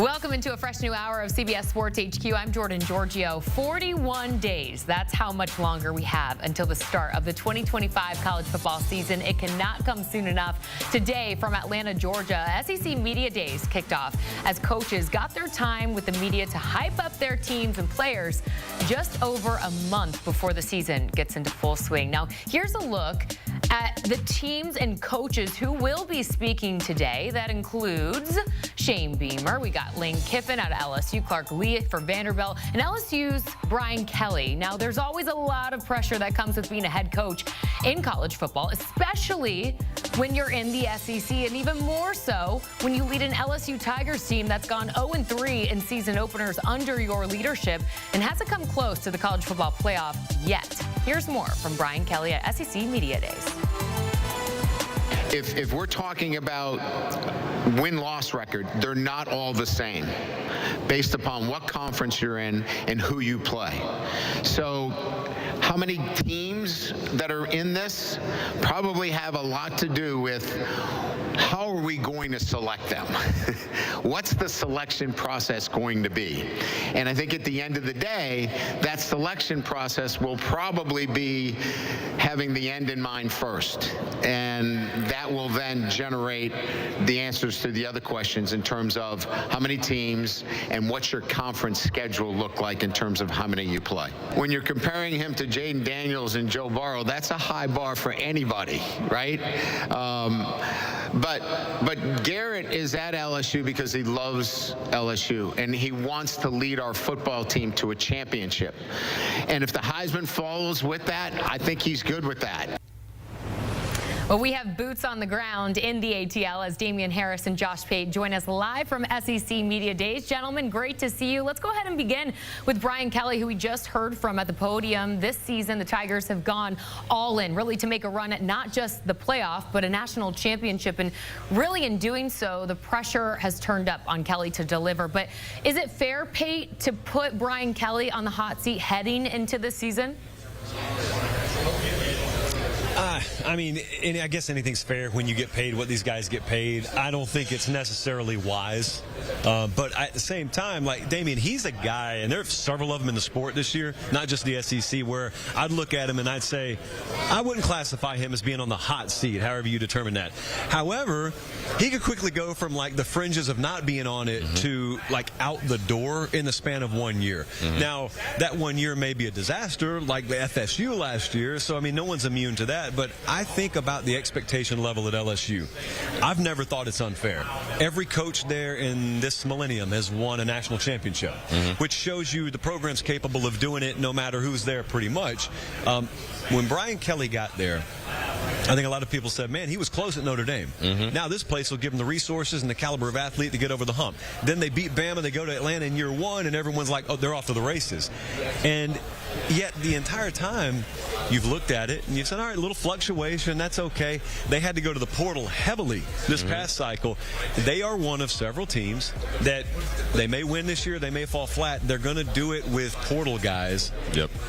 Welcome into a fresh new hour of CBS Sports HQ. I'm Jordan Giorgio. 41 days. That's how much longer we have until the start of the 2025 college football season. It cannot come soon enough. Today from Atlanta, Georgia, SEC Media Days kicked off as coaches got their time with the media to hype up their teams and players just over a month before the season gets into full swing. Now, here's a look at the teams and coaches who will be speaking today. That includes Shane Beamer. We got Lane Kiffin out of LSU, Clark Lee for Vanderbilt, and LSU's Brian Kelly. Now, there's always a lot of pressure that comes with being a head coach in college football, especially when you're in the SEC, and even more so when you lead an LSU Tigers team that's gone 0-3 in season openers under your leadership and hasn't come close to the college football playoff yet. Here's more from Brian Kelly at SEC Media Days. If we're talking about win-loss record, they're not all the same based upon what conference you're in and who you play. So how many teams that are in this probably have a lot to do with how are we going to select them? What's the selection process going to be? And I think at the end of the day, that selection process will probably be having the end in mind first. And that will then generate the answers to the other questions in terms of how many teams and what's your conference schedule look like in terms of how many you play. When you're comparing him to Jaden Daniels and Joe Burrow, that's a high bar for anybody, right? But Garret is at LSU because he loves LSU, and he wants to lead our football team to a championship. And if the Heisman follows with that, I think he's good with that. Well, we have boots on the ground in the ATL as Damien Harris and Josh Pate join us live from SEC Media Days. Gentlemen, great to see you. Let's go ahead and begin with Brian Kelly, who we just heard from at the podium. This season, the Tigers have gone all in, really to make a run at not just the playoff, but a national championship. And really in doing so, the pressure has turned up on Kelly to deliver. But is it fair, Pate, to put Brian Kelly on the hot seat heading into this season? I mean, I guess anything's fair when you get paid what these guys get paid. I don't think it's necessarily wise. But at the same time, like Damien, he's a guy, and there are several of them in the sport this year, not just the SEC, where I'd look at him and I'd say, I wouldn't classify him as being on the hot seat, however you determine that. However, he could quickly go from like the fringes of not being on it to like out the door in the span of 1 year. Now, that 1 year may be a disaster like the FSU last year, so I mean, no one's immune to that. But I think about the expectation level at LSU. I've never thought it's unfair. Every coach there in this millennium has won a national championship, which shows you the program's capable of doing it no matter who's there pretty much. When Brian Kelly got there, I think a lot of people said, man, he was close at Notre Dame. Now this place will give him the resources and the caliber of athlete to get over the hump. Then they beat Bama, they go to Atlanta in year one, and everyone's like, oh, they're off to the races. And yet the entire time you've looked at it and you've said, all right, a little fluctuation, that's okay. They had to go to the portal heavily this past cycle. They are one of several teams that they may win this year, they may fall flat. They're going to do it with portal guys.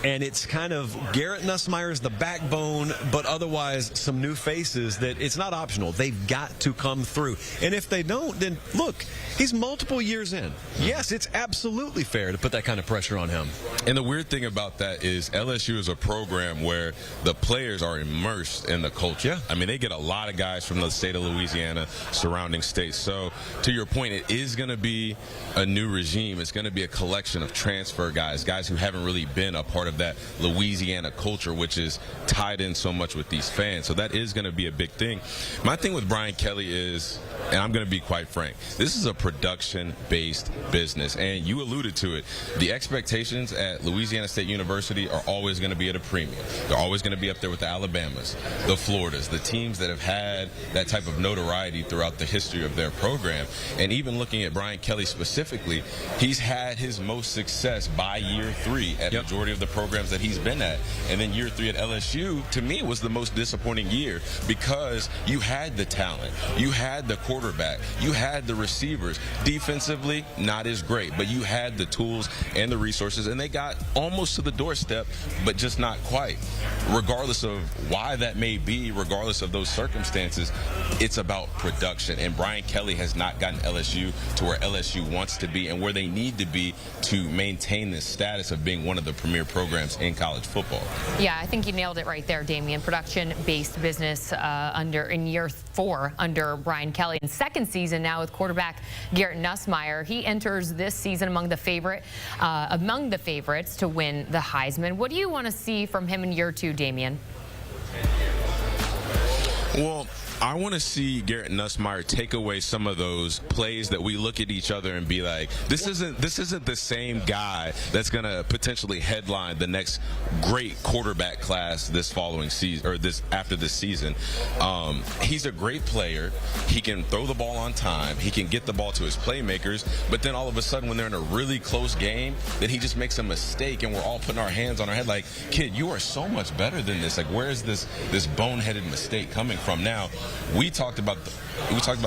And it's kind of Garret Nussmeier is the backbone, but otherwise some new faces that it's not optional. They've got to come through. And if they don't, then look, he's multiple years in. Yes, it's absolutely fair to put that kind of pressure on him. And the weird thing about that is LSU is a program where the players are immersed in the culture. I mean, they get a lot of guys from the state of Louisiana, surrounding states. So to your point, it is going to be a new regime. It's going to be a collection of transfer guys who haven't really been a part of that Louisiana culture, which is tied in so much with these fans. So that is going to be a big thing. My thing with Brian Kelly is, and I'm going to be quite frank, this is a production-based business. And you alluded to it. The expectations at Louisiana State University are always going to be at a premium. They're always going to be up there with the Alabamas, the Floridas, the teams that have had that type of notoriety throughout the history of their program. And even looking at Brian Kelly specifically, he's had his most success by year 3 at the majority of the programs that he's been at. And then year 3 at LSU, to me, was the most disappointing year because you had the talent, you had the quarterback, you had the receivers. Defensively, not as great, but you had the tools and the resources, and they got almost to the the doorstep, but just not quite. Regardless of why that may be, regardless of those circumstances, it's about production. And Brian Kelly has not gotten LSU to where LSU wants to be and where they need to be to maintain this status of being one of the premier programs in college football. Yeah, I think you nailed it right there, Damien. Production-based business in year 4 under Brian Kelly. In second season now with quarterback Garret Nussmeier. He enters this season among the favorites to win the Heisman. What do you want to see from him in year 2, Damien? Well, I want to see Garret Nussmeier take away some of those plays that we look at each other and be like, this isn't the same guy that's going to potentially headline the next great quarterback class this following season or after this season. He's a great player. He can throw the ball on time. He can get the ball to his playmakers. But then all of a sudden, when they're in a really close game, then he just makes a mistake, and we're all putting our hands on our head like, kid, you are so much better than this. Like, where is this boneheaded mistake coming from? Now, we talked about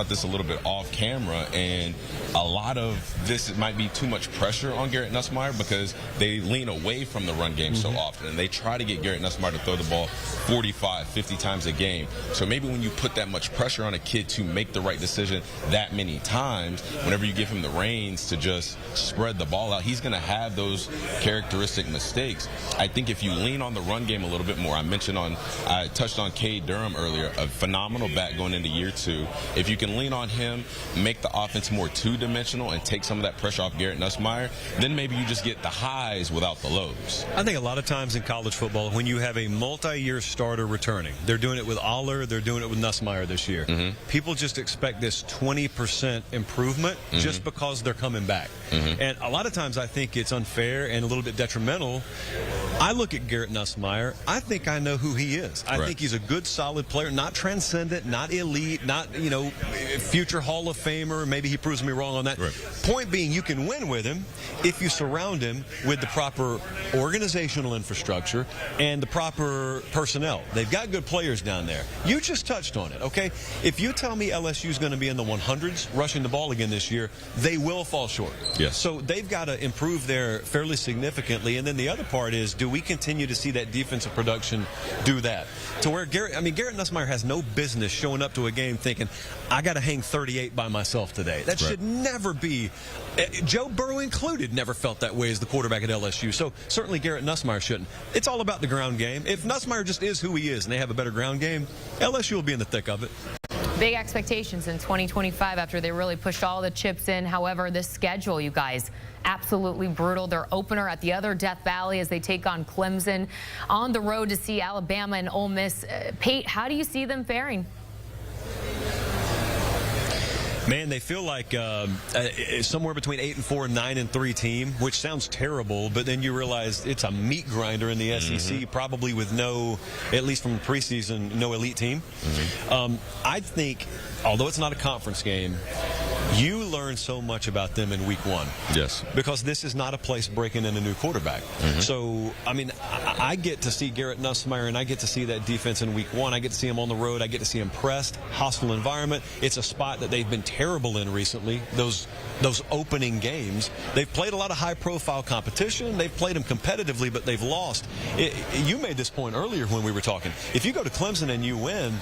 this a little bit off camera, and a lot of this might be too much pressure on Garret Nussmeier because they lean away from the run game so often, and they try to get Garret Nussmeier to throw the ball 45, 50 times a game. So maybe when you put that much pressure on a kid to make the right decision that many times, whenever you give him the reins to just spread the ball out, he's going to have those characteristic mistakes. I think if you lean on the run game a little bit more, I touched on Cade Durham earlier, a phenomenal back going into year 2. If you can lean on him, make the offense more two-dimensional and take some of that pressure off Garret Nussmeier, then maybe you just get the highs without the lows. I think a lot of times in college football, when you have a multi-year starter returning, they're doing it with Aller, they're doing it with Nussmeier this year. People just expect this 20% improvement just because they're coming back. And a lot of times I think it's unfair and a little bit detrimental. I look at Garret Nussmeier, I think I know who he is. I think he's a good, solid player, not transcendent, not elite, not, future Hall of Famer. Maybe he proves me wrong on that. Point being, you can win with him if you surround him with the proper organizational infrastructure and the proper personnel. They've got good players down there. You just touched on it, okay? If you tell me LSU is going to be in the 100s rushing the ball again this year, they will fall short. Yes. So they've got to improve there fairly significantly. And then the other part is, do we continue to see that defensive production do that? To where Garret Nussmeier has no business showing up to a game thinking, I got to hang 38 by myself today. That should never be. Joe Burrow included never felt that way as the quarterback at LSU. So certainly Garret Nussmeier shouldn't. It's all about the ground game. If Nussmeier just is who he is and they have a better ground game, LSU will be in the thick of it. Big expectations in 2025 after they really pushed all the chips in. However, this schedule, you guys, absolutely brutal. Their opener at the other Death Valley as they take on Clemson, on the road to see Alabama and Ole Miss. Pate, how do you see them faring? Man, they feel like somewhere between 8-4 and 9-3 team, which sounds terrible, but then you realize it's a meat grinder in the SEC, probably with no, at least from preseason, no elite team. I think, although it's not a conference game, you learn so much about them in week 1. Yes. Because this is not a place breaking in a new quarterback. So, I mean, I get to see Garret Nussmeier, and I get to see that defense in week 1. I get to see him on the road. I get to see him pressed, hostile environment. It's a spot that they've been terrible in recently, those opening games. They've played a lot of high-profile competition. They've played them competitively, but they've lost. You made this point earlier when we were talking. If you go to Clemson and you win,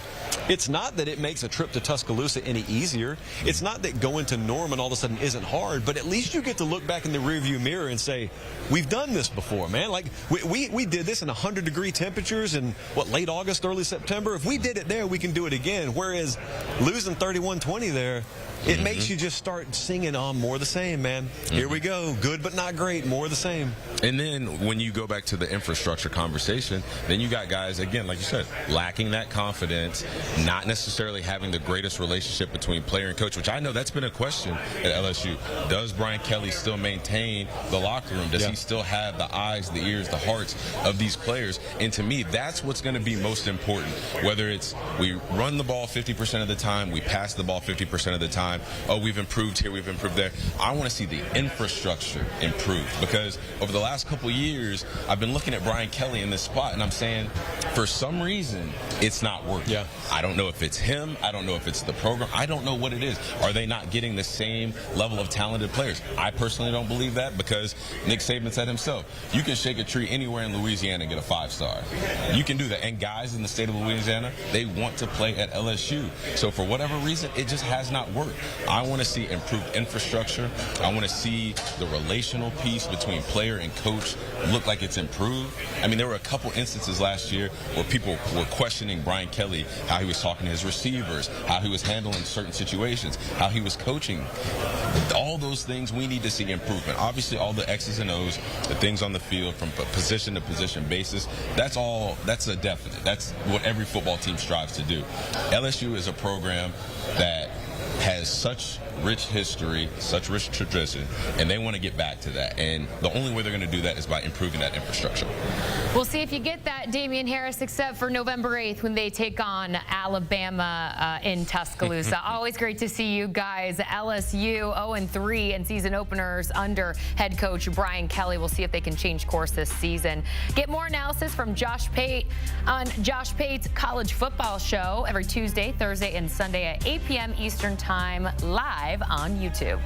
it's not that it makes a trip to Tuscaloosa any easier. It's not that going to Norman all of a sudden isn't hard, but at least you get to look back in the rearview mirror and say, we've done this before, man. Like, we did this in 100-degree temperatures in, late August, early September. If we did it there, we can do it again. Whereas losing 31-20 there, it makes you just start singing on more of the same, man. Here we go. Good but not great. More of the same. And then when you go back to the infrastructure conversation, then you got guys, again, like you said, lacking that confidence, not necessarily having the greatest relationship between player and coach, which I know that's been a question at LSU. Does Brian Kelly still maintain the locker room? Does he still have the eyes, the ears, the hearts of these players? And to me, that's what's going to be most important. Whether it's we run the ball 50% of the time, we pass the ball 50% of the time, time, oh, we've improved here, we've improved there. I want to see the infrastructure improve, because over the last couple years, I've been looking at Brian Kelly in this spot, and I'm saying, for some reason, it's not working. Yeah. I don't know if it's him. I don't know if it's the program. I don't know what it is. Are they not getting the same level of talented players? I personally don't believe that, because Nick Saban said himself, you can shake a tree anywhere in Louisiana and get a 5-star. You can do that. And guys in the state of Louisiana, they want to play at LSU. So for whatever reason, it just has not worked. I want to see improved infrastructure. I want to see the relational piece between player and coach look like it's improved. I mean, there were a couple instances last year where people were questioning Brian Kelly, how he was talking to his receivers, how he was handling certain situations, how he was coaching. All those things, we need to see improvement. Obviously, all the X's and O's, the things on the field from position to position basis, that's a definite. That's what every football team strives to do. LSU is a program that has such rich history, such rich tradition, and they want to get back to that. And the only way they're going to do that is by improving that infrastructure. We'll see if you get that, Damien Harris, except for November 8th when they take on Alabama in Tuscaloosa. Always great to see you guys. LSU 0-3 in season openers under head coach Brian Kelly. We'll see if they can change course this season. Get more analysis from Josh Pate on Josh Pate's College Football Show every Tuesday, Thursday, and Sunday at 8 p.m. Eastern Time, live on YouTube.